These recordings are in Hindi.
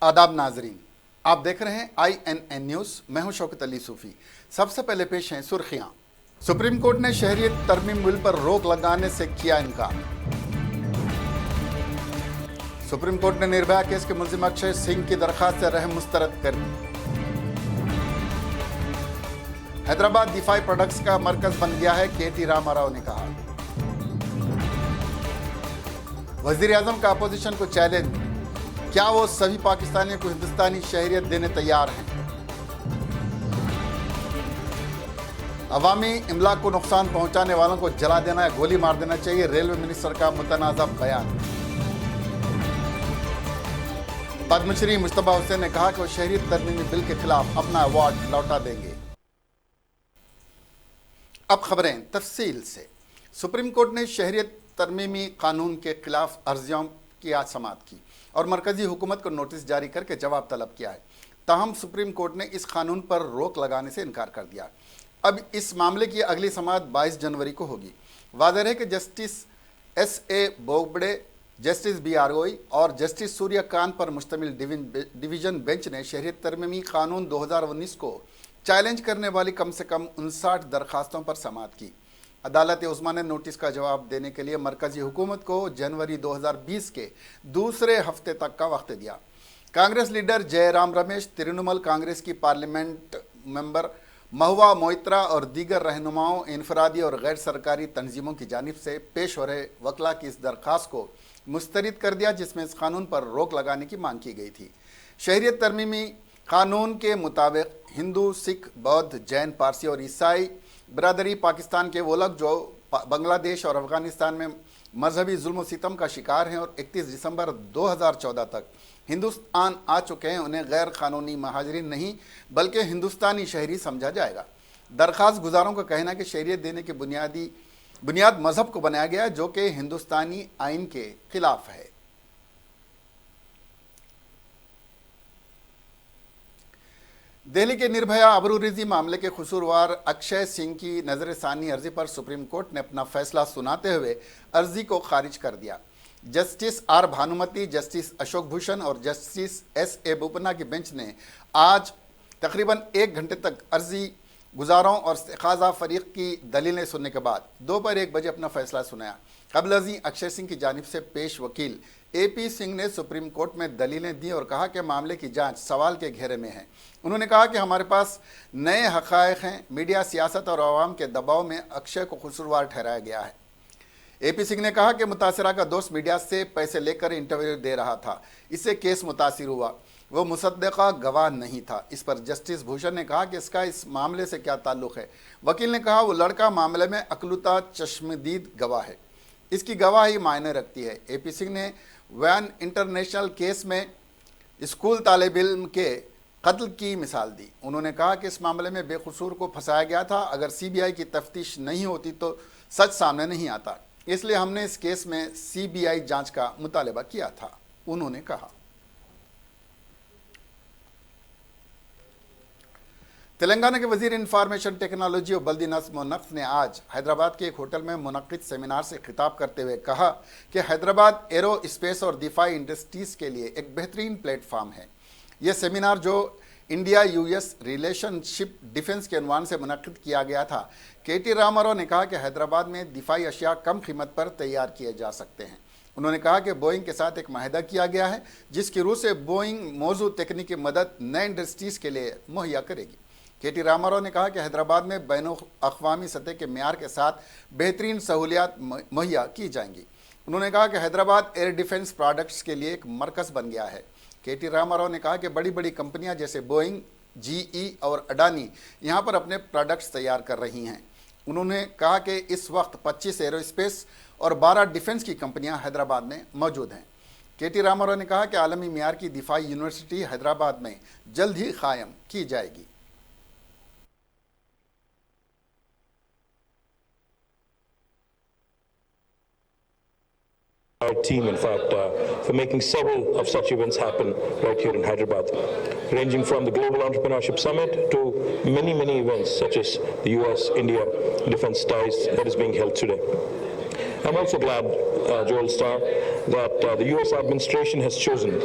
आदाब नाजरीन, आप देख रहे हैं INN न्यूज़। मैं हूं शौकत अली सूफी। सबसे पहले पेश हैं सुर्खियां। सुप्रीम कोर्ट ने शहरियत तरमीम बिल पर रोक लगाने से किया इनकार। सुप्रीम कोर्ट ने निर्भया केस के मुलजिम अक्षय सिंह की दरखास्त से रहम मुस्तरद कर दी। हैदराबाद दिफाई प्रोडक्ट्स का मरकज बन गया है, KT रामाराव ने कहा। वजीर आजम का अपोजिशन को चैलेंज, क्या वो सभी पाकिस्तानियों को हिंदुस्तानी शहरियत देने तैयार हैं? अवामी इमलाक को नुकसान पहुंचाने वालों को जला देना या गोली मार देना चाहिए, रेलवे मिनिस्टर का मुतनाज़ा बयान। पद्मश्री मुश्तबा हुसैन ने कहा कि वो शहरियत तरमीमी बिल के खिलाफ अपना अवार्ड लौटा देंगे। अब खबरें तफसील से। सुप्रीम कोर्ट ने शहरियत तरमीमी कानून के खिलाफ अर्जियों की आज समाअत की और मरकजी हुकूमत को नोटिस जारी करके जवाब तलब किया है। ताहम सुप्रीम कोर्ट ने इस कानून पर रोक लगाने से इनकार कर दिया। अब इस मामले की अगली समाअत 22 जनवरी को होगी। वाज़ेह है कि justice SA Bobde, justice BR गोई और जस्टिस सूर्यकांत पर मुश्तमिल डिवीज़न बेंच ने शहरियत तरमीमी कानून 2019 को चैलेंज करने वाली कम से कम 59 दरखास्तों पर समाअत की। अदालत उस्मा ने नोटिस का जवाब देने के लिए मरकजी हुकूमत को जनवरी 2020 के दूसरे हफ्ते तक का वक्त दिया। कांग्रेस लीडर जयराम रमेश, तृणमूल कांग्रेस की पार्लियामेंट मेंबर महुआ मोइत्रा और दीगर रहनुमाओं, इनफरादी और गैर सरकारी तंजीमों की जानिब से पेश हो रहे वकला की इस दरख्वास्त को मुस्तरद कर दिया, जिसमें इस कानून पर रोक लगाने की मांग की गई थी। शहरियत तरमीमी कानून के मुताबिक हिंदू, सिख, बौद्ध, जैन, पारसी और ईसाई बरादरी पाकिस्तान के वो लोग जो बांग्लादेश और अफगानिस्तान में मजहबी जुल्म सितम का शिकार हैं और 31 दिसंबर 2014 तक हिंदुस्तान आ चुके हैं, उन्हें गैर कानूनी महाजरीन नहीं बल्कि हिंदुस्तानी शहरी समझा जाएगा। दरख्वास्त गुजारों का कहना है कि शहरियत देने की बुनियाद मजहब को बनाया गया है, जो कि हिंदुस्तानी आइन के खिलाफ है। दिल्ली के निर्भया अबरूरिजी मामले के कसूरवार अक्षय सिंह की नजरसानी अर्जी पर सुप्रीम कोर्ट ने अपना फैसला सुनाते हुए अर्जी को खारिज कर दिया। Justice R Bhanumati, justice Ashok Bhushan और जस्टिस SA बोपन्ना की बेंच ने आज तकरीबन 1 घंटे तक अर्जी गुजारों और इस्तेखाज़ा फरीक की दलीलें सुनने के बाद दोपहर 1 बजे अपना फैसला सुनाया। कबल अर्जी अक्षय सिंह की जानिब से पेश वकील AP सिंह ने सुप्रीम कोर्ट में दलीलें दी और कहा कि मामले की जांच सवाल के घेरे में है। उन्होंने कहा कि हमारे पास नए हक़ाइक़ हैं, मीडिया, सियासत और अवाम के दबाव में अक्षय को कसूरवार ठहराया गया है। AP सिंह ने कहा कि मुतासिरा का दोस्त मीडिया से पैसे लेकर इंटरव्यू दे रहा था, इससे केस मुतासिर हुआ, वो मुसद्दक़ा गवाह नहीं था। इस पर जस्टिस भूषण ने कहा कि इसका इस मामले से क्या ताल्लुक़ है। वकील ने कहा वो लड़का मामले में अकलुता चश्मदीद गवाह है, इसकी गवाही मायने रखती है। AP सिंह ने वैन इंटरनेशनल केस में स्कूल तालिब इल्म के कत्ल की मिसाल दी। उन्होंने कहा कि इस मामले में बेकसूर को फंसाया गया था, अगर CBI की तफ्तीश नहीं होती तो सच सामने नहीं आता, इसलिए हमने इस केस में CBI जांच का मुतालबा किया था, उन्होंने कहा। तेलंगाना के वजीर इंफॉर्मेशन टेक्नोलॉजी और बल्दी नज़्म व नक्श ने आज हैदराबाद के एक होटल में मुनक्किद सेमिनार से खिताब करते हुए कहा कि हैदराबाद एरो स्पेस और दिफाई इंडस्ट्रीज़ के लिए एक बेहतरीन प्लेटफार्म है। यह सेमिनार जो इंडिया US रिलेशनशिप डिफेंस के उन्वान से मुनक्किद किया गया था। KT रामाराव ने कहा कि हैदराबाद में दिफाई अशिया कम कीमत पर तैयार किए जा सकते हैं। उन्होंने कहा कि बोइंग के साथ एक माहिदा किया गया है, जिसकी रूह से बोइंग मौजूद तकनीकी मदद नए इंडस्ट्रीज़ के लिए मुहैया करेगी। KT रामाराव ने कहा कि हैदराबाद में बैनुल-अक़वामी सतह के मेयार के साथ बेहतरीन सहूलियात मुहैया की जाएंगी। उन्होंने कहा कि हैदराबाद एयर डिफेंस प्रोडक्ट्स के लिए एक मरकज़ बन गया है। KT रामाराव ने कहा कि बड़ी बड़ी कंपनियां जैसे बोइंग, GE और अडानी यहां पर अपने प्रोडक्ट्स तैयार कर रही हैं। उन्होंने कहा कि इस वक्त 25 एरोस्पेस और 12 डिफेंस की कंपनियां हैदराबाद में मौजूद हैं। KT रामाराव ने कहा कि आलमी मियार की दिफाई यूनिवर्सिटी हैदराबाद में जल्द ही कायम की जाएगी। Our team, in fact, for making several of such events happen right here in Hyderabad, ranging from the Global Entrepreneurship Summit to many, many events such as the US-India Defense Ties that is being held today. I'm also glad, Joel Starr, that the US administration has chosen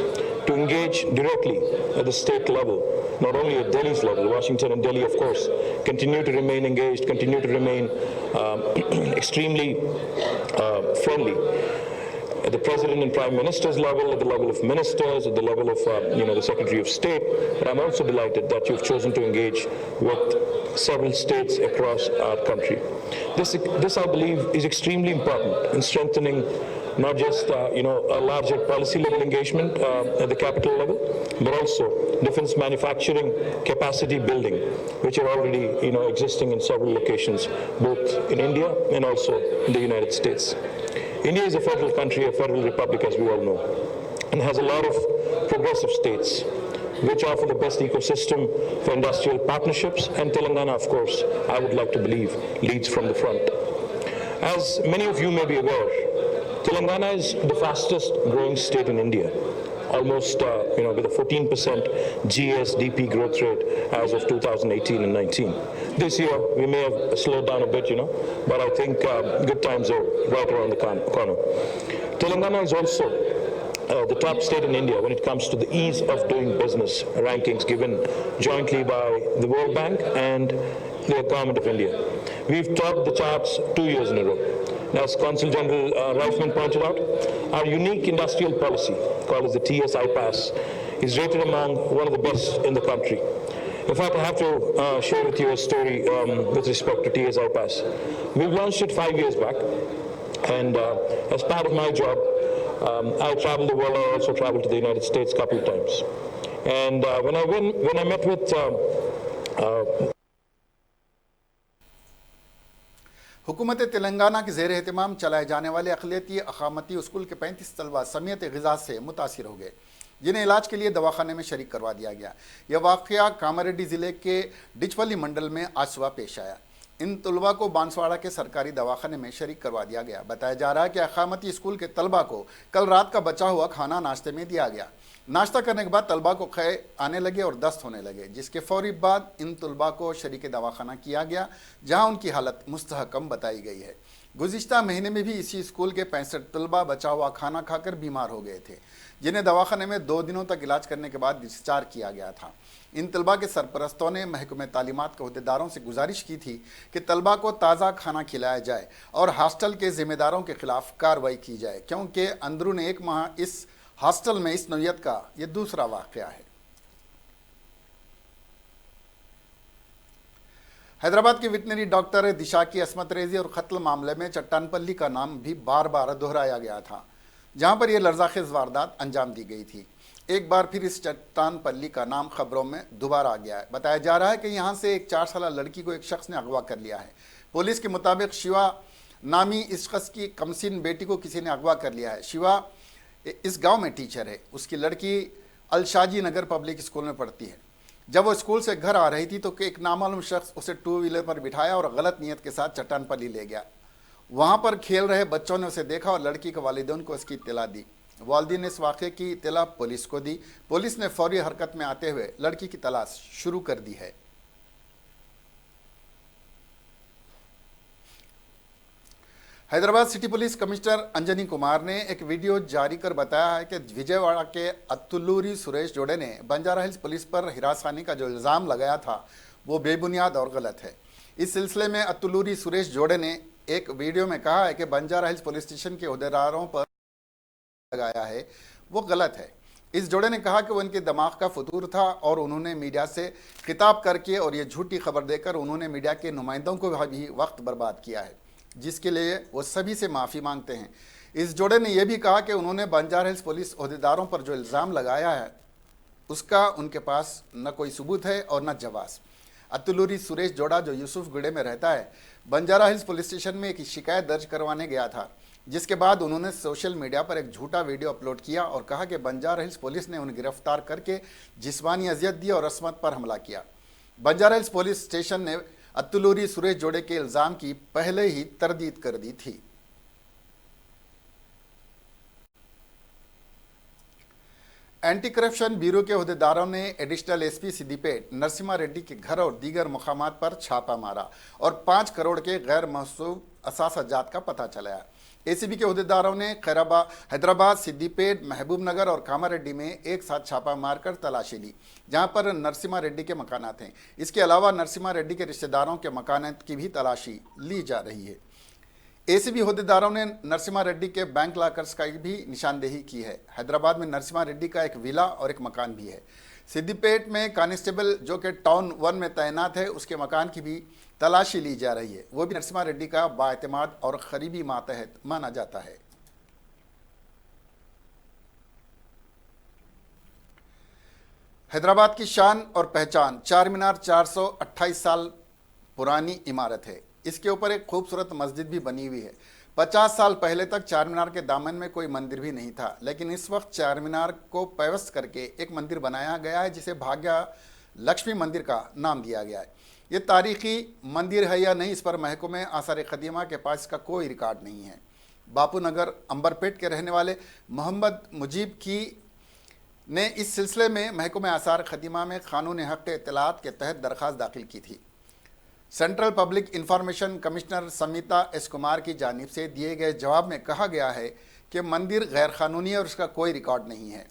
to engage directly at the state level, not only at Delhi's level. Washington and Delhi, of course, continue to remain engaged, continue to remain extremely friendly. At the President and Prime Minister's level, at the level of ministers, at the level of the Secretary of State. But I'm also delighted that you've chosen to engage with several states across our country. This, I believe, is extremely important in strengthening not just a larger policy level engagement at the capital level, but also defense manufacturing capacity building, which are already existing in several locations, both in India and also in the United States. India is a federal country, a federal republic, as we all know, and has a lot of progressive states which offer the best ecosystem for industrial partnerships, and Telangana, of course, I would like to believe, leads from the front. As many of you may be aware, Telangana is the fastest growing state in India, almost with a 14% GSDP growth rate as of 2018 and 19. This year we may have slowed down a bit, but I think good times are right around the corner. Telangana is also the top state in India when it comes to the ease of doing business rankings given jointly by the World Bank and the Government of India. We've topped the charts 2 years in a row. Now, as Consul General Reifman pointed out, our unique industrial policy, called as the TS-IPAS, is rated among one of the best in the country. In fact, I have to share with you a story with respect to TS-IPAS. We've launched it 5 years back, and as part of my job, I traveled the world. I also traveled to the United States a couple of times. And when I met with हुकूमत तेलंगाना के ज़ेर एहतमाम चलाए जाने वाले अक़लियती अक़ामती स्कूल के 35 तलबा समियत ग़िज़ा से मुतासिर हो गए, जिन्हें इलाज के लिए दवाखाने में शरीक करवा दिया गया। यह वाक़या कामारेड्डी ज़िले के डिचपल्ली मंडल में आज सुबह पेश आया। इन तलबा को बांसवाड़ा के सरकारी दवाखाने में शरीक करवा दिया गया। बताया जा रहा है कि अक़ामती स्कूल के तलबा को कल रात का बचा हुआ खाना नाश्ते में दिया गया। नाश्ता करने के बाद तलबा को खे आने लगे और दस्त होने लगे, जिसके फौरी बाद इन तलबा को शरीक दवाखाना किया गया, जहां उनकी हालत मुस्तहकम बताई गई है। गुज़िश्ता महीने में भी इसी स्कूल के 65 तलबा बचा हुआ खाना खाकर बीमार हो गए थे, जिन्हें दवाखाने में 2 दिनों तक इलाज करने के बाद डिस्चार्ज किया गया था। इन तलबा के सरपरस्तों ने महकमे तालीमात के अहदेदारों से गुजारिश की थी कि तलबा को ताज़ा खाना खिलाया जाए और हॉस्टल के ज़िम्मेदारों के खिलाफ कार्रवाई की जाए, क्योंकि अंदरून 1 माह इस हॉस्टल में इस नौयत का यह दूसरा वाक़या है। हैदराबाद की वेटनरी डॉक्टर दिशा की असमत रेजी और कत्ल मामले में चट्टानपल्ली का नाम भी बार बार दोहराया गया था, जहां पर यह लर्ज़ाखेज़ वारदात अंजाम दी गई थी। एक बार फिर इस चट्टानपल्ली का नाम खबरों में दोबारा आ गया है। बताया जा रहा है कि यहां से एक 4 साल लड़की को एक शख्स ने अगवा कर लिया है। पुलिस के मुताबिक शिवा नामी इस शख्स की कमसिन बेटी को किसी ने अगवा कर लिया है। शिवा इस गांव में टीचर है। उसकी लड़की अलशाजी नगर पब्लिक स्कूल में पढ़ती है। जब वो स्कूल से घर आ रही थी तो एक नामालूम शख्स उसे 2 व्हीलर पर बिठाया और गलत नीयत के साथ चट्टानपल्ली ले गया। वहां पर खेल रहे बच्चों ने उसे देखा और लड़की के वालिदैन को इसकी इत्तला दी। वालिदैन ने इस वाक़े की इत्तला पुलिस को दी। पुलिस ने फौरी हरकत में आते हुए लड़की की तलाश शुरू कर दी है। Hyderabad city police commissioner Anjani Kumar ने एक वीडियो जारी कर बताया है कि विजयवाड़ा के अत्तुल्लूरी सुरेश जोड़े ने बंजारा हिल्स पुलिस पर हिरासानी का जो इल्ज़ाम लगाया था वो बेबुनियाद और गलत है। इस सिलसिले में अत्तुल्लूरी सुरेश जोड़े ने एक वीडियो में कहा है कि बंजारा हिल्स पुलिस स्टेशन के अहदेदारों पर लगाया है वो गलत है। इस जोड़े ने कहा कि वो इनके दिमाग का फतूर था और उन्होंने मीडिया से खिताब करके और ये झूठी खबर देकर उन्होंने मीडिया के नुमाइंदों को भी वक्त बर्बाद किया है, जिसके लिए वो सभी से माफ़ी मांगते हैं। इस जोड़े ने यह भी कहा कि उन्होंने बंजारा हिल्स पुलिस अहदेदारों पर जो इल्ज़ाम लगाया है उसका उनके पास न कोई सबूत है और न जवाब। अत्तुल्लूरी सुरेश जोड़ा जो यूसुफगुड़े में रहता है, बंजारा हिल्स पुलिस स्टेशन में एक शिकायत दर्ज करवाने गया था, जिसके बाद उन्होंने सोशल मीडिया पर एक झूठा वीडियो अपलोड किया और कहा कि बंजारा हिल्स पुलिस ने उन्हें गिरफ्तार करके जिस्मानी अजियत दी और असमत पर हमला किया। बंजारा हिल्स पुलिस स्टेशन ने अत्तुल्लूरी सुरेश जोड़े के इल्ज़ाम की पहले ही तरदीद कर दी थी। एंटी करप्शन ब्यूरो के अहदेदारों ने एडिशनल एसपी सिद्दीपेट नरसिम्हा रेड्डी के घर और दीगर मुकामात पर छापा मारा और 5 करोड़ के गैर महसूब असासाजात का पता चला है। एसीबी के अहदेदारों ने हैदराबाद, सिद्दीपेट, महबूब नगर और कामारेड्डी में एक साथ छापा मारकर तलाशी ली, जहां पर नरसिम्हा रेड्डी के मकानात हैं। इसके अलावा नरसिम्हा रेड्डी के रिश्तेदारों के मकानात की भी तलाशी ली जा रही है। एसीबी अहदेदारों ने नरसिम्हा रेड्डी के बैंक लॉकर्स का भी निशानदेही की है। हैदराबाद में नरसिम्हा रेड्डी का एक विला और एक मकान भी है। सिद्दीपेट में कांस्टेबल जो कि टाउन 1 में तैनात है, उसके मकान की भी तलाशी ली जा रही है। वो भी नरसिम्हा रेड्डी का बाएतमाद और करीबी मातहत माना जाता है। हैदराबाद की शान और पहचान चार मीनार 428 साल पुरानी इमारत है। इसके ऊपर एक खूबसूरत मस्जिद भी बनी हुई है। 50 साल पहले तक चार मीनार के दामन में कोई मंदिर भी नहीं था, लेकिन इस वक्त चार मीनार को पेवस्त करके एक मंदिर बनाया गया है, जिसे भाग्य लक्ष्मी मंदिर का नाम दिया गया है। ये तारीखी मंदिर है या नहीं, इस पर महकमे आसार क़दीमा के पास इसका कोई रिकॉर्ड नहीं है। बापू नगर अंबरपेट के रहने वाले मोहम्मद मुजीब की ने इस सिलसिले में महकमे आसार क़दीमा में कानून हक़ इत्तलात के तहत दरख्वास्त दाखिल की थी। Central public information commissioner Samita S Kumar की जानिब से दिए गए जवाब में कहा गया है कि मंदिर गैर कानूनी है और उसका कोई रिकॉर्ड नहीं है।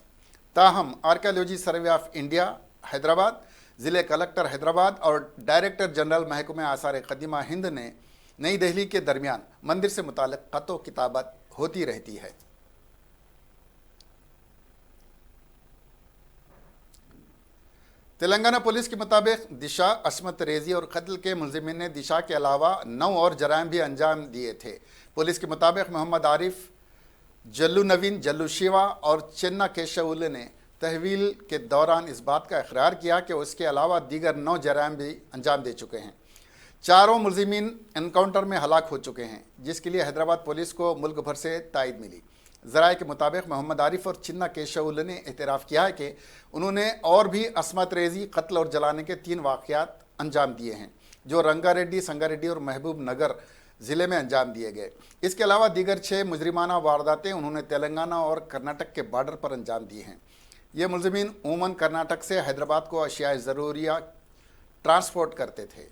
ताहम archaeology survey of India Hyderabad, ज़िले कलेक्टर हैदराबाद और डायरेक्टर जनरल महकमे आसार क़दीमा हिंद ने नई दिल्ली के दरमियान मंदिर से मुताल्लिक़ ख़तो किताबत होती रहती है। तेलंगाना पुलिस के मुताबिक दिशा, अस्मत रेजी और कत्ल के मुलजिमीन ने दिशा के अलावा 9 और जराइम भी अंजाम दिए थे। पुलिस के मुताबिक मोहम्मद आरिफ, जल्लू नवीन, जल्लू शिवा और चिन्ना केशवुल ने तहवील के दौरान इस बात का इकरार किया कि उसके अलावा दीगर 9 जराइम भी अंजाम दे चुके हैं। चारों मुलजिमीन एनकाउंटर में हलाक हो चुके हैं, जिसके लिए हैदराबाद पुलिस को मुल्क भर से तायद मिली। ज़राए के मुताबिक मोहम्मद आरिफ और चिन्ना केशवुल ने एतराफ़ किया है कि उन्होंने और भी अस्मत रेजी, कत्ल और जलाने के 3 वाक़यात अंजाम दिए हैं, जो रंगारेड्डी, संगारेड्डी और महबूब नगर ज़िले में अंजाम दिए गए। इसके अलावा दीगर 6 मुजरिमाना वारदातें उन्होंने तेलंगाना और कर्नाटक के बॉर्डर पर अंजाम दिए हैं। ये मुलजिमीन उमूमन कर्नाटक से हैदराबाद को अशियाए ज़रूरिया ट्रांसपोर्ट करते थे।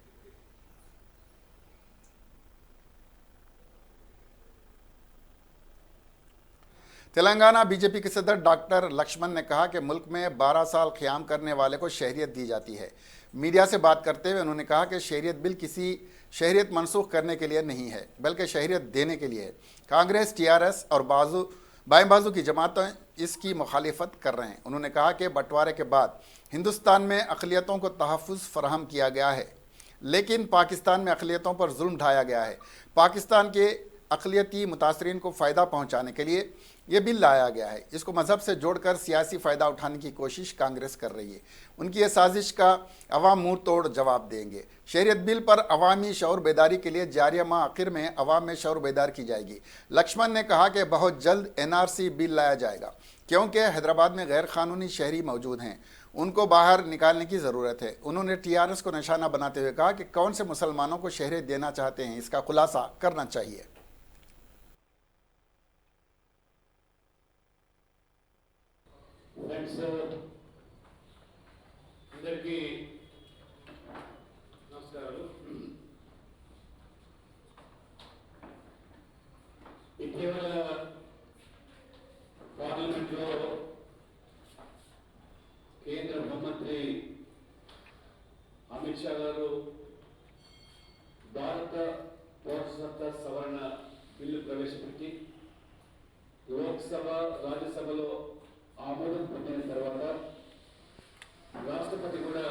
तेलंगाना बीजेपी के सदर डॉक्टर लक्ष्मण ने कहा कि मुल्क में 12 साल क़याम करने वाले को शहरियत दी जाती है। मीडिया से बात करते हुए उन्होंने कहा कि शहरियत बिल किसी शहरियत मनसूख करने के लिए नहीं है, बल्कि शहरियत देने के लिए है। कांग्रेस, टीआरएस और बाएं बाजू की जमातें इसकी मुखालिफत कर रहे हैं। उन्होंने कहा कि बंटवारे के बाद हिंदुस्तान में अक़लियतों को तहफ़्फ़ुज़ फराहम किया गया है, लेकिन पाकिस्तान में अक़लियतों पर जुल्म ढाया गया है। पाकिस्तान के अक़लियती मुतासरीन को फ़ायदा पहुँचाने के लिए ये बिल लाया गया है। इसको मज़हब से जोड़कर सियासी फ़ायदा उठाने की कोशिश कांग्रेस कर रही है। उनकी ये साजिश का अवाम मुंह तोड़ जवाब देंगे। शहरियत बिल पर अवामी शऊर बेदारी के लिए जारिया माह आखिर में अवाम में शऊर बेदार की जाएगी। लक्ष्मण ने कहा कि बहुत जल्द NRC बिल लाया जाएगा, क्योंकि हैदराबाद में गैर कानूनी शहरी मौजूद हैं, उनको बाहर निकालने की ज़रूरत है। उन्होंने TRS को निशाना बनाते हुए कहा कि कौन से मुसलमानों को शहरियत देना चाहते हैं, इसका खुलासा करना चाहिए। ఫ్రెండ్స్ అందరికీ నమస్కారాలు. ఇటీవల పార్లమెంట్లో కేంద్ర హోంమంత్రి అమిత్ షా గారు భారత పౌరసత్వ సవరణ బిల్లు ప్రవేశపెట్టి లోక్సభ, రాజ్యసభలో ఆమోదం పొందిన తర్వాత రాష్ట్రపతి కూడా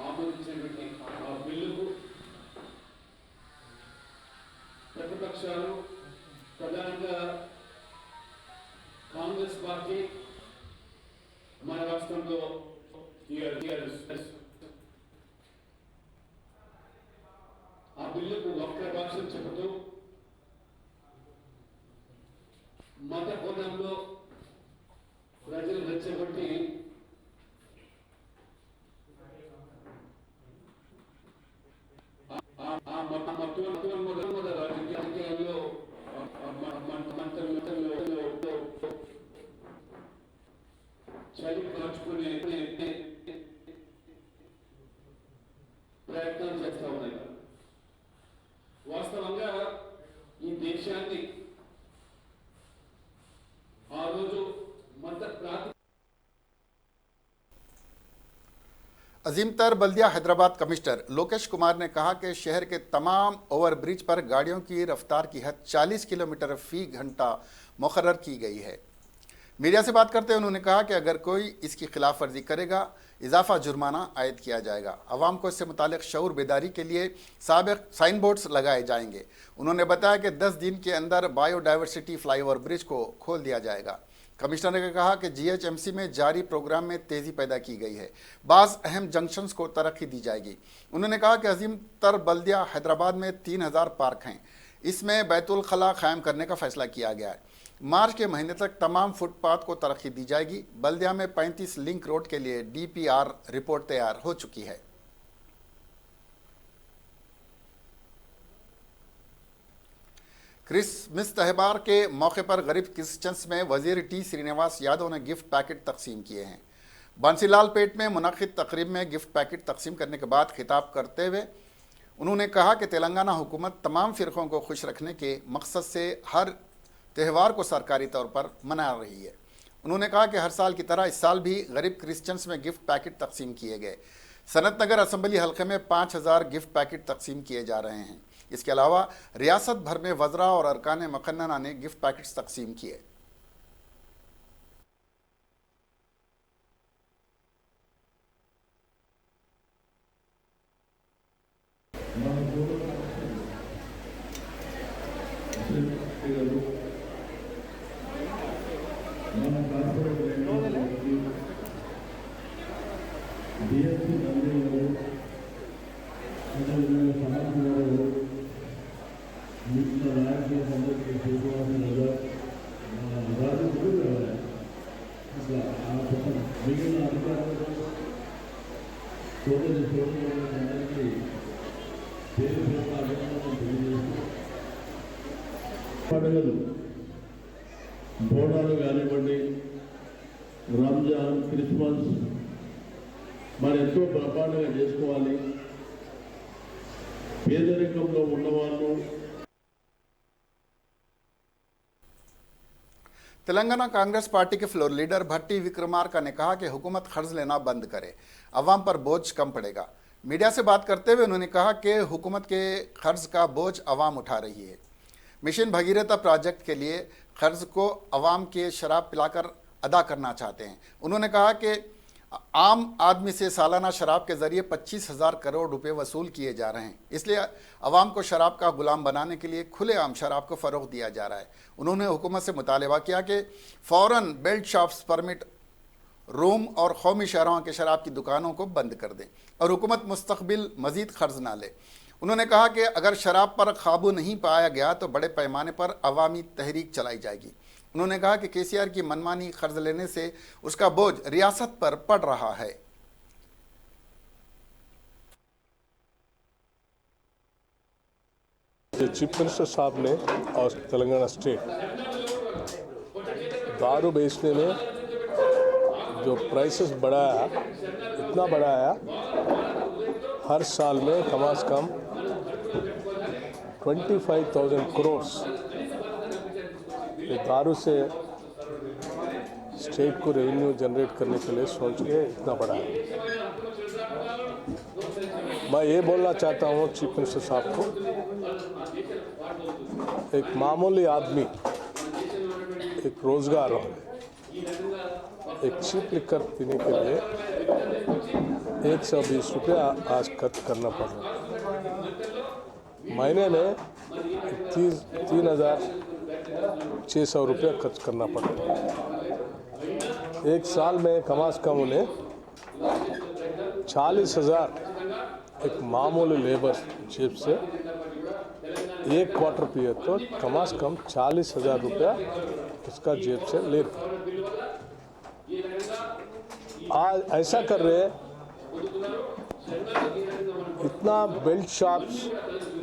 ఆమోదించినటువంటి ఆ బిల్లుకు ప్రతిపక్షాలు, ప్రధానంగా కాంగ్రెస్ పార్టీ, మన రాష్ట్రంలో టీఆర్ఎస్ ఆ బిల్లుకు వక్ర భాషలు చెబుతూ మత కోణంలో ప్రజలు రెచ్చగొట్టి రాజకీయాల్లో మంత్రులు చలి కాచుకునే విషయాన్ని ఆ రోజు మత ప్రాతి अजीमतर बल्दिया हैदराबाद कमिश्नर लोकेश कुमार ने कहा कि शहर के तमाम ओवरब्रिज पर गाड़ियों की रफ्तार की हद 40 किलोमीटर फी घंटा मुकर्रर की गई है। मीडिया से बात करते हुए उन्होंने कहा कि अगर कोई इसकी खिलाफ वर्जी करेगा इजाफा जुर्माना आयद किया जाएगा। अवाम को इससे मुतालिक शऊर बेदारी के लिए साबिक साइन बोर्ड्स लगाए जाएंगे। उन्होंने बताया कि 10 दिन के अंदर बायोडाइवर्सिटी फ्लाईओवर ब्रिज को खोल दिया जाएगा। कमिश्नर ने कहा कि GHMC में जारी प्रोग्राम में तेज़ी पैदा की गई है, बाज़ अहम जंक्शंस को तरक्की दी जाएगी। उन्होंने कहा कि अजीम तर बल्दिया हैदराबाद में 3000 पार्क हैं, इसमें बैतुल खला कायम करने का फैसला किया गया है। मार्च के महीने तक तमाम फुटपाथ को तरक्की दी जाएगी। बल्दिया में 35 लिंक रोड के लिए DPR रिपोर्ट तैयार हो चुकी है। क्रिसमस त्यौहार के मौके पर गरीब क्रिश्चियंस में वजीर T श्रीनिवास यादव ने गिफ्ट पैकेट तकसीम किए हैं। बंसीलाल पेट में मुनक़िद तकरीब में गिफ्ट पैकेट तकसीम करने के बाद खिताब करते हुए उन्होंने कहा कि तेलंगाना हुकूमत तमाम फ़िरक़ों को खुश रखने के मकसद से हर त्यौहार को सरकारी तौर पर मना रही है। उन्होंने कहा कि हर साल की तरह इस साल भी गरीब क्रिश्चियंस में गिफ्ट पैकेट तकसीम किए गए। सनत नगर असम्बली हल्के में 5000 गिफ्ट पैकेट तकसीम किए जा रहे हैं। इसके अलावा रियासत भर में वज़रा और अरकान मकन्नना ने गिफ्ट पैकेट्स तकसीम किए। పండుగలు బోనాలు కానివ్వండి, రంజాన్, క్రిస్మస్ మరి ఎంతో బ్రహ్మాండంగా చేసుకోవాలి. పేదరికంలో ఉన్నవాళ్ళు तेलंगाना कांग्रेस पार्टी के फ्लोर लीडर भट्टी विक्रमार्का ने कहा कि हुकूमत कर्ज लेना बंद करे, अवाम पर बोझ कम पड़ेगा। मीडिया से बात करते हुए उन्होंने कहा कि हुकूमत के कर्ज का बोझ अवाम उठा रही है। मिशन भगीरथा प्रोजेक्ट के लिए कर्ज को अवाम के शराब पिलाकर अदा करना चाहते हैं। उन्होंने कहा कि आम आदमी से सालाना शराब के ज़रिए 25,000 करोड़ रुपए वसूल किए जा रहे हैं, इसलिए अवाम को शराब का गुलाम बनाने के लिए खुलेआम शराब को फ़रोग़ दिया जा रहा है। उन्होंने हुकूमत से मुतालबा किया कि फ़ौरन बेल्ट शॉप्स परमिट रोम और कौमी शहरों के शराब की दुकानों को बंद कर दें और हुकूमत मुस्तक़बिल मज़ीद कर्ज ना ले। उन्होंने कहा कि अगर शराब पर काबू नहीं पाया गया तो बड़े पैमाने पर अवामी तहरीक चलाई जाएगी। उन्होंने कहा कि KCR की मनमानी कर्ज लेने से उसका बोझ रियासत पर पड़ रहा है। चीफ मिनिस्टर साहब ने और तेलंगाना स्टेट दारू बेचने में जो प्राइसेस बढ़ाया, इतना बढ़ाया, हर साल में कम से कम 25,000 करोड़ दारू से स्टेट को रेवेन्यू जनरेट करने के लिए सोच के इतना बढ़ा है। मैं ये बोलना चाहता हूँ चीफ मिनिस्टर साहब को, एक मामूली आदमी एक रोज़गार हो, एक चीप लिकर पीने के लिए 120 रुपया आज खर्च करना पड़ रहा है। महीने में 3,600 रुपया खर्च करना पड़ रहा है। एक साल में कम से कम उन्हें 40,000 एक मामूली लेबर जेब से एक क्वार्टर पिए तो कम से कम 40,000 रुपया उसका जेब से ले। आज ऐसा कर रहे हैं, इतना बेल्ट शॉप्स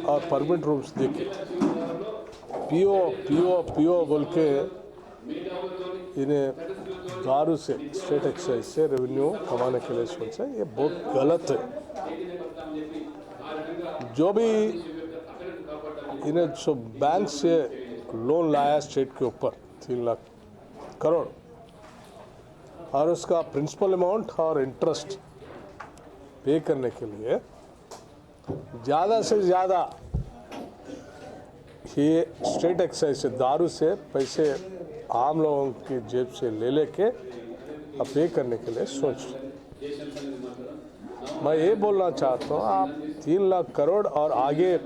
और परमिट रूम्स देखे, पियो पियो पियो बोल के इन्हें दारू से स्टेट एक्साइज से रेवेन्यू कमाने के लिए सोचा, ये बहुत गलत है। जो भी इन्हें सब बैंक से लोन लाया स्टेट के ऊपर 3 लाख करोड़, और उसका प्रिंसिपल अमाउंट और इंटरेस्ट पे करने के लिए ज़्यादा से ज़्यादा ये स्टेट एक्साइज से, दारू से पैसे आम लोगों की जेब से ले लेके अब पे करने के लिए सोच मैं ये बोलना चाहता हूँ, आप 3 लाख करोड़ और आगे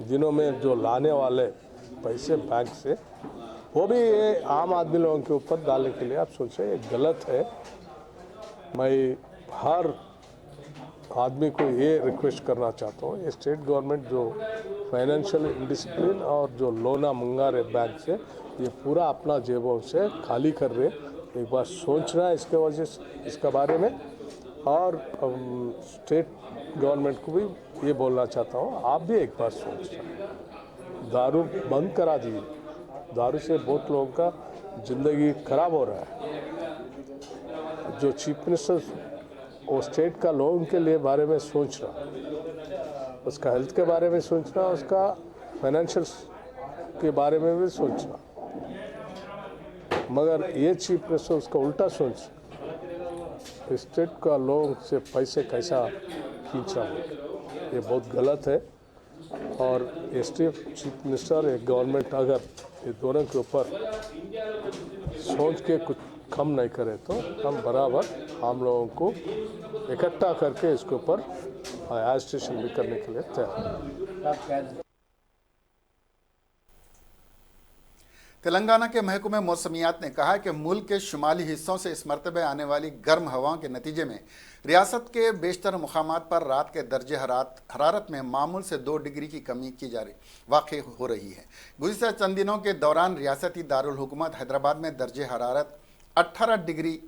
दिनों में जो लाने वाले पैसे बैंक से, वो भी ये आम आदमी लोगों के ऊपर डालने के लिए आप सोचें, ये गलत है। मैं हर आदमी को ये रिक्वेस्ट करना चाहता हूँ, ये स्टेट गवर्नमेंट जो फाइनेंशियल इंडिसिप्लिन और जो लोना मंगा रहे बैंक से, ये पूरा अपना जेबों से खाली कर रहे, एक बार सोचना है इसके वजह से, इसके बारे में। और स्टेट गवर्नमेंट को भी ये बोलना चाहता हूँ, आप भी एक बार सोचना, दारू बंद करा दीजिए। दारू से बहुत लोगों का ज़िंदगी खराब हो रहा है। जो चीफ मिनिस्टर वो स्टेट का लोगों के लिए बारे में सोच रहा, उसका हेल्थ के बारे में सोचना, उसका फाइनेंशियल के बारे में भी सोचना, मगर ये चीफ मिनिस्टर उसका उल्टा सोच, स्टेट का लोगों से पैसे कैसा खींच रहा है, ये बहुत गलत है। और स्टेट चीफ मिनिस्टर एक गवर्नमेंट अगर ये दोनों के ऊपर सोच के कुछ कम नहीं करे तो हम बराबर हम लोगों को इकट्ठा करके इसके ऊपर एजिटेशन भी करने के लिए तैयार हैं। तेलंगाना के महकमे मौसमियात ने कहा है कि मुल्क के शुमाली हिस्सों से इस मरतबे आने वाली गर्म हवाओं के नतीजे में रियासत के बेशतर मुकामात पर रात के दर्जे हरारत में मामूल से 2 डिग्री की कमी की वाक़ हो रही है। गुज़िश्ता चंद दिनों के दौरान रियासती दारुल हुकूमत हैदराबाद में दर्जे हरारत 18 डिग्री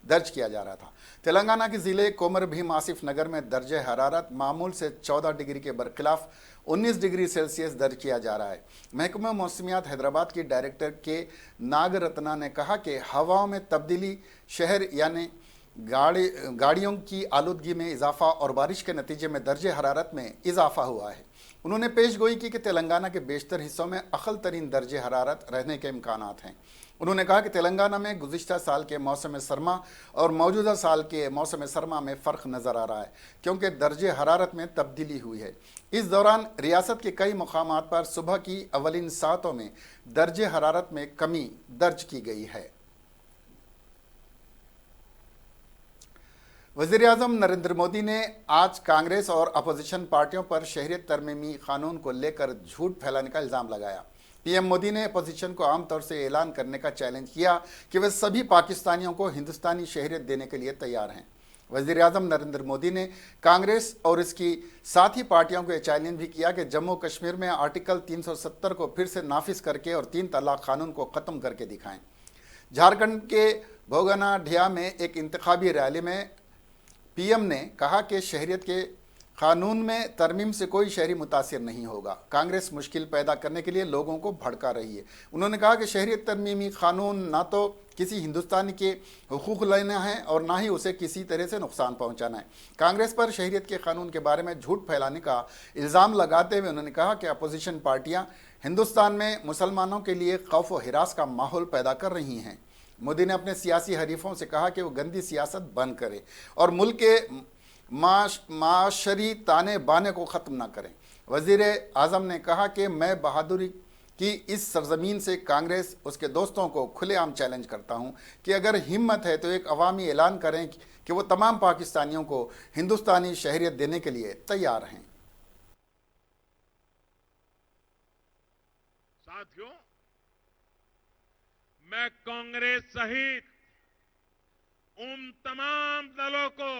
दर्ज किया जा रहा था। तेलंगाना के ज़िले कोमर भीम आसिफ नगर में दर्जे हरारत मामूल से 14 डिग्री के बरखिलाफ 19 डिग्री सेल्सियस दर्ज किया जा रहा है। महकमा मौसमियात हैदराबाद की डायरेक्टर के नागरत्ना ने कहा कि हवाओं में तब्दीली शहर यानी गाड़ियों की आलूदगी में इजाफा और बारिश के नतीजे में दर्जे हरारत में इजाफा हुआ है। उन्होंने पेशगोई की कि तेलंगाना के बेशतर हिस्सों में अक़ल तरीन दर्जे हरारत रहने के इम्कानात हैं। उन्होंने कहा कि तेलंगाना में गुज़िश्ता साल के मौसम सरमा और मौजूदा साल के मौसम सरमा में फ़र्क नज़र आ रहा है, क्योंकि दर्जे हरारत में तब्दीली हुई है। इस दौरान रियासत के कई मकामात पर सुबह की अवलिन सातों में दर्जे हरारत में कमी दर्ज की गई है। वज़ीर-ए-आज़म नरेंद्र मोदी ने आज कांग्रेस और अपोजिशन पार्टियों पर शहरियत तरमीमी कानून को लेकर झूठ फैलाने का इल्ज़ाम लगाया। पीएम मोदी ने अपोजिशन को आमतौर से ऐलान करने का चैलेंज किया कि वे सभी पाकिस्तानियों को हिंदुस्तानी शहरियत देने के लिए तैयार हैं। वज़ीर-ए-आज़म नरेंद्र मोदी ने कांग्रेस और इसकी साथी पार्टियों को यह चैलेंज भी किया कि जम्मू कश्मीर में आर्टिकल 370 को फिर से नाफिज करके और 3 तलाक कानून को ख़त्म करके दिखाएं। झारखंड के भोगनाढिया में एक इंतखाबी रैली में पीएम ने कहा कि शहरियत के कानून में तरमीम से कोई शहरी मुतासिर नहीं होगा। कांग्रेस मुश्किल पैदा करने के लिए लोगों को भड़का रही है। उन्होंने कहा कि शहरियत तरमीमी कानून ना तो किसी हिंदुस्तानी के हुकूक लेना है और ना ही उसे किसी तरह से नुकसान पहुंचाना है। कांग्रेस पर शहरियत के कानून के बारे में झूठ फैलाने का इल्ज़ाम लगाते हुए उन्होंने कहा कि अपोजिशन पार्टियां हिंदुस्तान में मुसलमानों के लिए खौफ व हिरास का माहौल पैदा कर रही हैं। मोदी ने अपने सियासी हरीफों से कहा कि वो गंदी सियासत बंद करें और मुल्क के माशरी ताने बाने को ख़त्म ना करें। वज़ीर-ए-आज़म ने कहा कि मैं बहादुरी की इस सरजमीन से कांग्रेस उसके दोस्तों को खुलेआम चैलेंज करता हूं कि अगर हिम्मत है तो एक अवामी ऐलान करें कि वो तमाम पाकिस्तानियों को हिंदुस्तानी शहरियत देने के लिए तैयार हैं। साथियों, मैं कांग्रेस सहित उन तमाम दलों को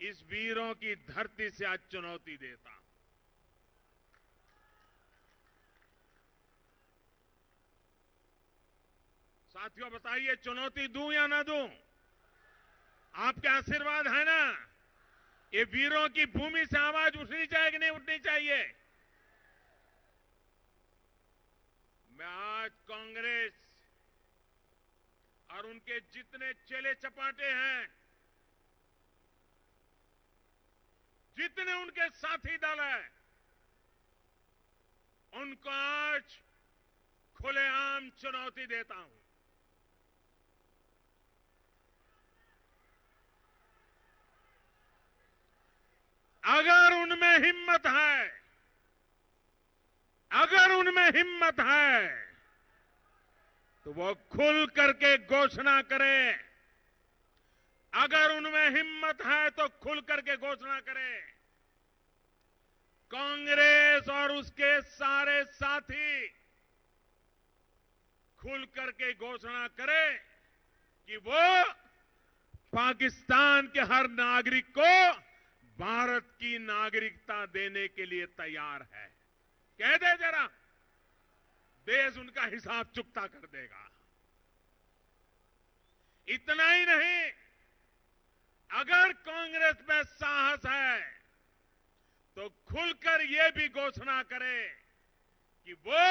इस वीरों की धरती से आज चुनौती देता हूं। साथियों, बताइए चुनौती दूं या ना दूं? आपके आशीर्वाद है ना? ये वीरों की भूमि से आवाज उठनी चाहिए कि नहीं उठनी चाहिए? मैं आज कांग्रेस और उनके जितने चेले चपाटे हैं, जितने उनके साथी दल हैं, उनको आज खुलेआम चुनौती देता हूं। अगर उनमें हिम्मत है, अगर उनमें हिम्मत है तो वो खुल करके घोषणा करें। अगर उनमें हिम्मत है तो खुल करके घोषणा करें। कांग्रेस और उसके सारे साथी खुल करके घोषणा करें कि वो पाकिस्तान के हर नागरिक को भारत की नागरिकता देने के लिए तैयार है। कह दे जरा, देश उनका हिसाब चुकता कर देगा। इतना ही नहीं, अगर कांग्रेस में साहस है तो खुलकर यह भी घोषणा करे कि वो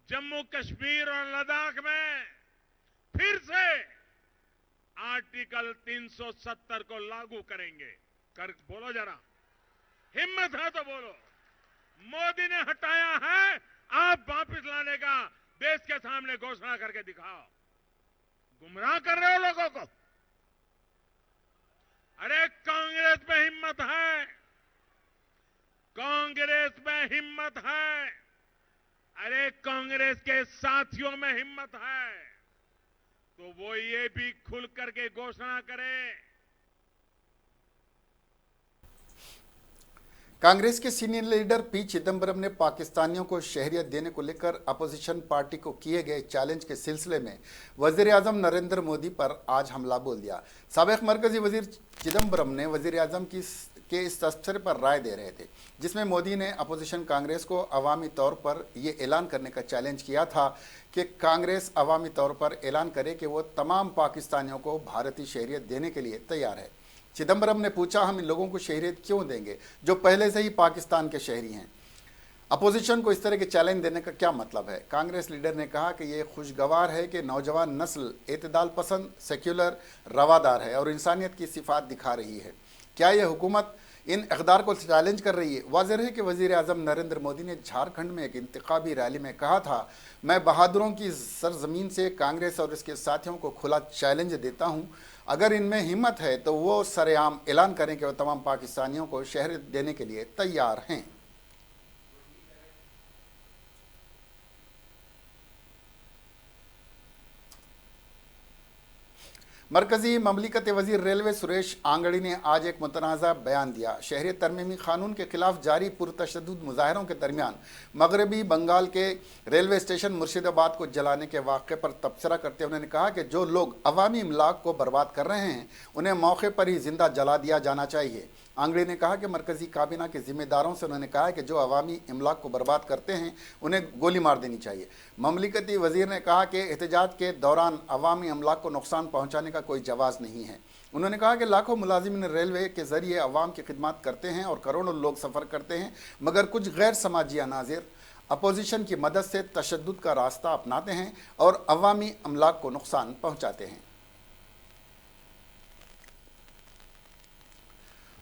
जम्मू कश्मीर और लद्दाख में फिर से आर्टिकल 370 को लागू करेंगे। बोलो जरा, हिम्मत है तो बोलो। मोदी ने हटाया है, आप वापस लाने का देश के सामने घोषणा करके दिखाओ। गुमराह कर रहे हो लोगों को। अरे कांग्रेस में हिम्मत है, कांग्रेस में हिम्मत है। अरे कांग्रेस के साथियों में हिम्मत है तो वो ये भी खुल करके घोषणा करें। कांग्रेस के सीनियर लीडर पी चिदंबरम ने पाकिस्तानियों को शहरियत देने को लेकर अपोजिशन पार्टी को किए गए चैलेंज के सिलसिले में वजीर आजम नरेंद्र मोदी पर आज हमला बोल दिया। साबिक मरकजी वजीर चिदंबरम ने वजीर आजम के इस तबसरे पर राय दे रहे थे, जिसमें मोदी ने अपोजिशन कांग्रेस को अवामी तौर पर यह ऐलान करने का चैलेंज किया था कि कांग्रेस अवामी तौर पर ऐलान करे कि वो तमाम पाकिस्तानियों को भारतीय शहरियत देने के लिए तैयार है। चिदंबरम ने पूछा, हम इन लोगों को शहरियत क्यों देंगे जो पहले से ही पाकिस्तान के शहरी हैं। अपोजिशन को इस तरह के चैलेंज देने का क्या मतलब है। कांग्रेस लीडर ने कहा कि ये खुशगवार है कि नौजवान नस्ल एतदाल पसंद, सेक्युलर, रवादार है और इंसानियत की सिफात दिखा रही है। क्या यह हुकूमत इन इक़दार को चैलेंज कर रही है। वाज़ेह है कि वज़ीर आज़म नरेंद्र मोदी ने झारखंड में एक इंतखाबी रैली में कहा था, मैं बहादुरों की सरजमीन से कांग्रेस और इसके साथियों को खुला चैलेंज देता हूं, अगर इनमें हिम्मत है तो वो सरेआम ऐलान करें कि वो तमाम पाकिस्तानियों को शहरियत देने के लिए तैयार हैं। मरकजी ममलिकत वजीर रेलवे सुरेश आंगड़ी ने आज एक मुतनाज़ा बयान दिया। शहरियत तरमीमी कानून के खिलाफ जारी पुरतशद्दुद मुजाहरों के दरमियान मगरबी बंगाल के रेलवे स्टेशन मुर्शिदाबाद को जलाने के वाक़े पर तबसरा करते हुए उन्होंने कहा कि जो लोग अवामी इमलाक को बर्बाद कर रहे हैं उन्हें मौके पर ही जिंदा जला दिया जाना चाहिए। आंगड़ी ने कहा कि मरकजी काबीना के जिम्मेदारों से उन्होंने कहा कि जो अवामी इमलाक को बर्बाद करते हैं उन्हें गोली मार देनी चाहिए। ममलिकती वजीर ने कहा कि एहतजाज के दौरान अवामी इमलाक को नुकसान पहुंचाने का कोई जवाज़ नहीं है। उन्होंने कहा कि लाखों मुलाजिमिन रेलवे के ज़रिए अवाम की खिदमत करते हैं और करोड़ों लोग सफ़र करते हैं, मगर कुछ गैर समाजी अनाज़िर अपोजिशन की मदद से तशद्दुद का रास्ता अपनाते हैं और अवामी अमलाक को नुकसान पहुँचाते हैं।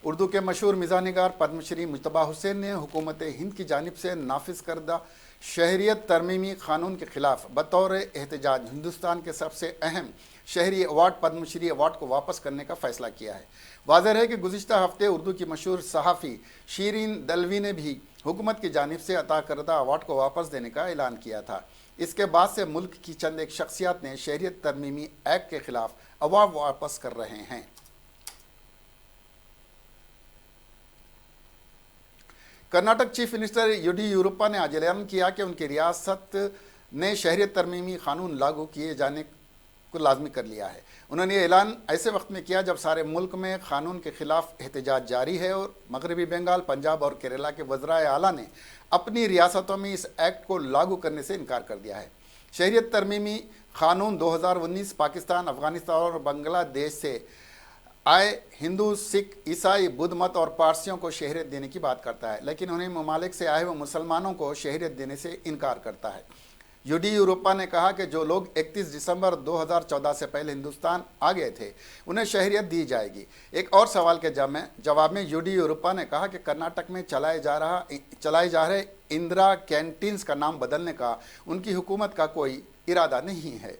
उर्दू के मशहूर मिज़ानिगार पद्मश्री मुजतबा हुसैन ने हुकूमत हिंद की जानिब से नाफिज करदा शहरियत तरमीमी कानून के ख़िलाफ़ बतौर एहतजाज हिंदुस्तान के सबसे अहम शहरी अवार्ड पद्मश्री अवार्ड को वापस करने का फ़ैसला किया है। वाज़ेह है कि गुज़िश्ता हफ्ते उर्दू की मशहूर सहाफ़ी शीरीन दलवी ने भी हुकूमत की जानिब से अता करदा अवार्ड को वापस देने का ऐलान किया था। इसके बाद से मुल्क की चंद एक शख्सियात ने शहरियत तरमीमी एक्ट के ख़िलाफ़ अवार्ड वापस कर रहे हैं। कर्नाटक चीफ मिनिस्टर येडियुरप्पा ने आज ऐलान किया कि उनकी रियासत ने शहरियत तरमीमी कानून लागू किए जाने को लाजमी कर लिया है। उन्होंने ये ऐलान ऐसे वक्त में किया जब सारे मुल्क में कानून के खिलाफ एहतजाज जारी है और मगरबी बंगाल, पंजाब और केरला के वज़राए आला ने अपनी रियासतों में इस एक्ट को लागू करने से इनकार कर दिया है। शहरियत तरमीमी कानून 2019 पाकिस्तान, अफगानिस्तान और बांग्लादेश से आए हिंदू, सिख, ईसाई, बुद्ध मत और पारसियों को शहरियत देने की बात करता है, लेकिन उन्हें ममालिक से आए हुए मुसलमानों को शहरियत देने से इनकार करता है। येडियुरप्पा ने कहा कि जो लोग 31 दिसंबर 2014 से पहले हिंदुस्तान आ गए थे उन्हें शहरियत दी जाएगी। एक और सवाल के जवाब में येडियुरप्पा ने कहा कि कर्नाटक में चलाए जा रहे इंदिरा कैंटीन्स का नाम बदलने का उनकी हुकूमत का कोई इरादा नहीं है।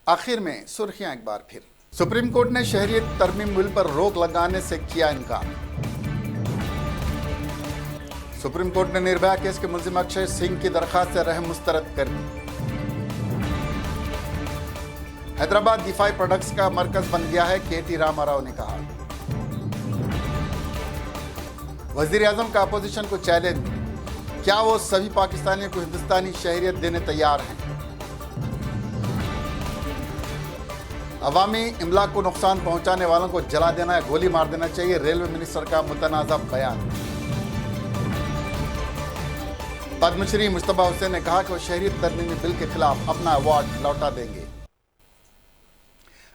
आखिर में सुर्खियां एक बार फिर। सुप्रीम कोर्ट ने शहरियत तरमीम बिल पर रोक लगाने से किया इनकार। सुप्रीम कोर्ट ने निर्भया केस के मुलजिम अक्षय सिंह की दरखास्त से रहम मुस्तरद कर दी। हैदराबाद दिफाई प्रोडक्ट्स का मरकज बन गया है, केटी रामाराव ने कहा। वजीर आजम का अपोजिशन को चैलेंज, क्या वो सभी पाकिस्तानियों को हिंदुस्तानी शहरियत देने तैयार हैं? अवामी इमलाक को नुकसान पहुंचाने वालों को जला देना या गोली मार देना चाहिए, रेलवे मिनिस्टर का मुतनाज़ा बयान। पद्मश्री मुस्तफा हुसैन ने कहा कि वो शहरियत तरमीमी बिल के खिलाफ अपना अवार्ड लौटा देंगे।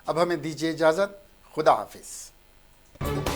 अब हमें दीजिए इजाजत। खुदा हाफिज।